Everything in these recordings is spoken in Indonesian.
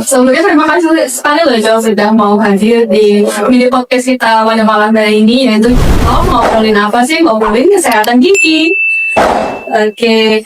Sebelumnya terima kasih sekali loh Jo sudah mau hadir di mini podcast kita pada malam hari ini, yaitu ngobrolin apa sih? Ngobrolin kesehatan gigi. Oke,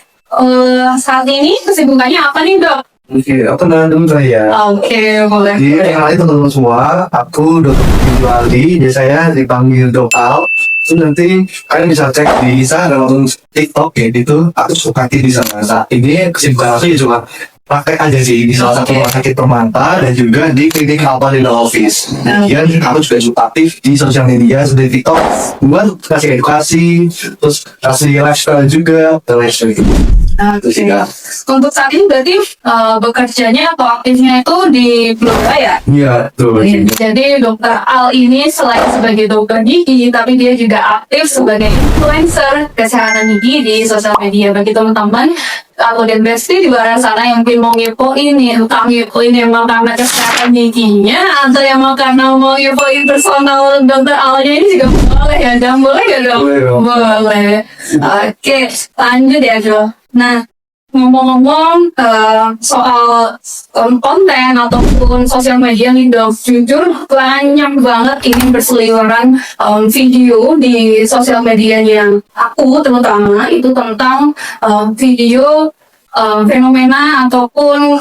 saat ini kesibukannya apa nih Dok? Oke, aku kenal dulu saya. Oke, boleh. Jadi yang lain teman-teman semua, aku Dr. Jualdi, biasa saya dipanggil Dok Al. Terus nanti kalian bisa cek di Instagram atau TikTok ya, itu aku suka di sana. Saat ini kesibukan aku ya cuma praktek aja sih di salah satu rumah sakit Permata dan juga di klinik Alpha Dental Office. Kemudian aku juga suka aktif di sosial media seperti TikTok buat kasih edukasi, terus kasih lifestyle juga, dan lain sebagainya. Oke. Untuk saat ini berarti bekerjanya atau aktifnya itu di Blora ya? Iya, tuh. Jadi Dokter Al ini selain sebagai dokter gigi, tapi dia juga aktif sebagai influencer kesehatan gigi di sosial media. Bagi teman-teman atau dan bestie di luar sana yang mungkin mau ngepoin nih, entah ngepoin emang karena kesehatan giginya atau emang karena mau ngepoin personal Dokter Alnya ini juga boleh ya, dan boleh ya dong? Boleh. Oke, lanjut ya Jo. Nah, ngomong-ngomong soal konten ataupun sosial media nih Dok, jujur banyak banget ini berseliweran video di sosial media yang aku terutama itu tentang video fenomena ataupun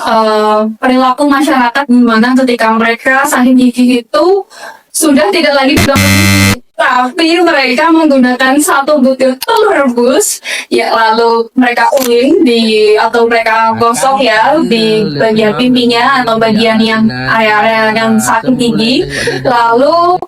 perilaku masyarakat di mana ketika mereka sakit gigi itu sudah tidak lagi pegang gigi, tapi mereka menggunakan satu butir telur rebus ya, lalu mereka uling di atau mereka gosok ya di bagian pipinya atau bagian yang area yang sakit gigi, lalu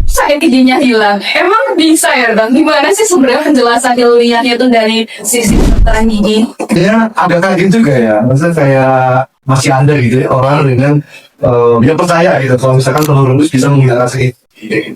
sakit giginya hilang. Emang bisa ya Bang? Gimana sih sebenarnya penjelasan ilmiahnya itu dari sisi kedokteran gigi? Ya ada kayak gitu juga ya, maksudnya kayak masih ada gitu ya orang dengan dia percaya gitu kalau misalkan telur rebus bisa menghilangkan sakit.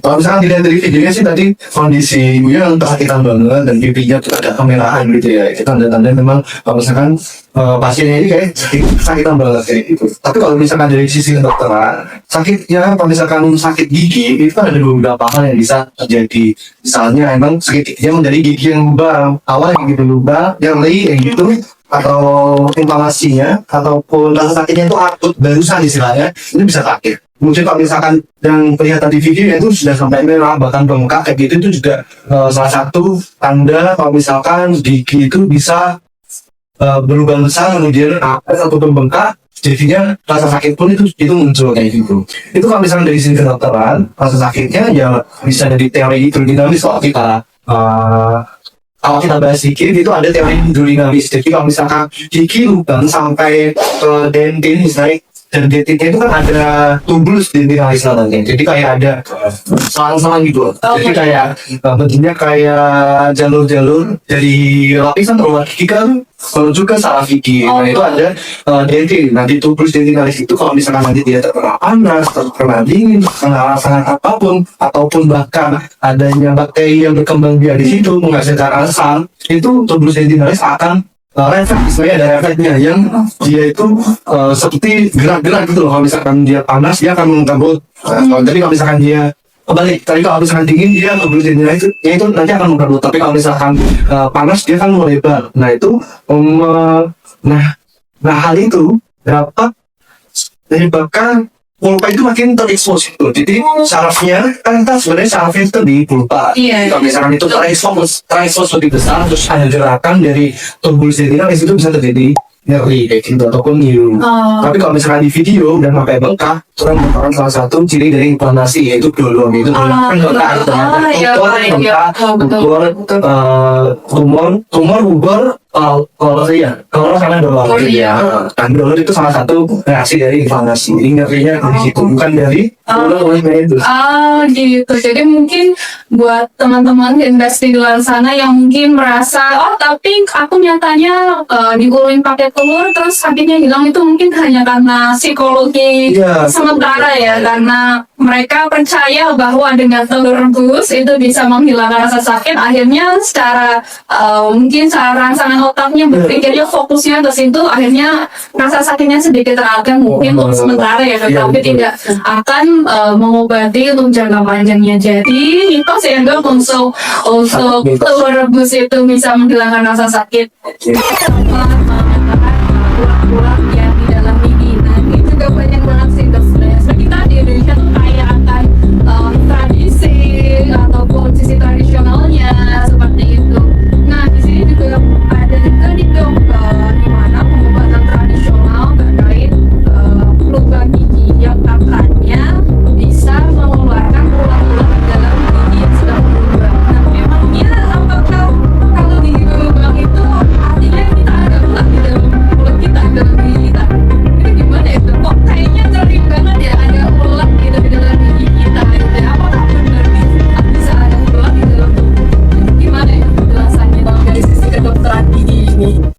Kalau misalkan dilihat dari videonya sih tadi kondisi ibunya yang kesakitan banget dan pipinya tuh ada kemerahan gitu ya, itu tanda-tanda memang kalau misalkan pasiennya ini kayak kesakitan banget kayak gitu. Tapi kalau misalkan dari sisi kedokteran, sakitnya kalau misalkan sakit gigi itu ada beberapa hal yang bisa terjadi. Misalnya emang sakit giginya menjadi gigi yang lubang, awal yang gitu lubang, yang lain yang gitu, atau inflamasinya ataupun rasa sakitnya itu akut barusan istilahnya, itu bisa sakit. Mungkin kalau misalkan yang kelihatan di video itu sudah sampai merah bahkan bengkak kayak gitu, itu juga salah satu tanda kalau misalkan gigi itu bisa berubah besar kemudian atau bengkak, jadinya rasa sakit pun itu muncul kayak gitu. Itu kalau misalkan dari sisi kedokteran, rasa sakitnya ya bisa dari teori hidrodinamis. Kalau kita bahas dikit itu ada teori hidrodinamis. Jadi kalau misalkan gigi lubang sampai ke dentin misalnya, dan dentinnya itu kan ada tubulus dentinalis nanti. Jadi kayak ada selang-selang gitu. Jadi kayak bentuknya kayak jalur-jalur dari lapisan rumah gigi kan menuju ke saraf gigi. Nah itu ada dentin. Nanti tubulus dentinalis itu kalau misalkan nanti dia terkena panas, terkena dingin, terkena rasa apapun, ataupun bahkan adanya bakteri yang berkembang biak di situ menghasilkan asam, itu tubulus dentinalis akan refleks. Sebenarnya ada refleksnya yang dia itu seperti gerak-gerak gitu loh. Kalau misalkan dia panas dia akan menggabut. Jadi kalau misalkan dia kebalik, tadi kalau misalkan dingin dia tubulus dentinalis itu nanti akan menggabut. Tapi kalau misalkan panas dia akan melebar. Nah itu hal itu dapat menyebabkan pulpa itu makin terekspos itu. Jadi sarafnya kan kita sebenarnya sarafnya itu di pulpa. Kalau misalkan itu terekspos lebih besar, terus ada gerakan dari tubulus dentinalis itu bisa terjadi nyeri kayak gitu ataupun nyium. Tapi kalau misalkan di video dan sampai bengkak, itu kan merupakan salah satu ciri dari inflamasi, yaitu dolom. Itu kan bengkak, tumor, bubur, kalau karena dolor ya. Dan dolor itu salah satu reaksi dari inflamasi. Jadi nyerinya dari situ, bukan dari dolor itu. Gitu. Jadi mungkin buat teman-teman investasi di luar sana yang mungkin merasa, tapi aku nyatanya diulin pakai telur terus sakitnya hilang, itu mungkin hanya karena psikologi sementara ya, karena mereka percaya bahwa dengan telur rebus itu bisa menghilangkan rasa sakit. Akhirnya secara mungkin secara rangsangan otaknya berpikirnya fokusnya ke situ, akhirnya rasa sakitnya sedikit terangkat mungkin untuk sementara ya, tetapi tidak akan mengobati untuk jangka panjangnya. Jadi itu sih Dok, untuk telur rebus itu bisa menghilangkan rasa sakit.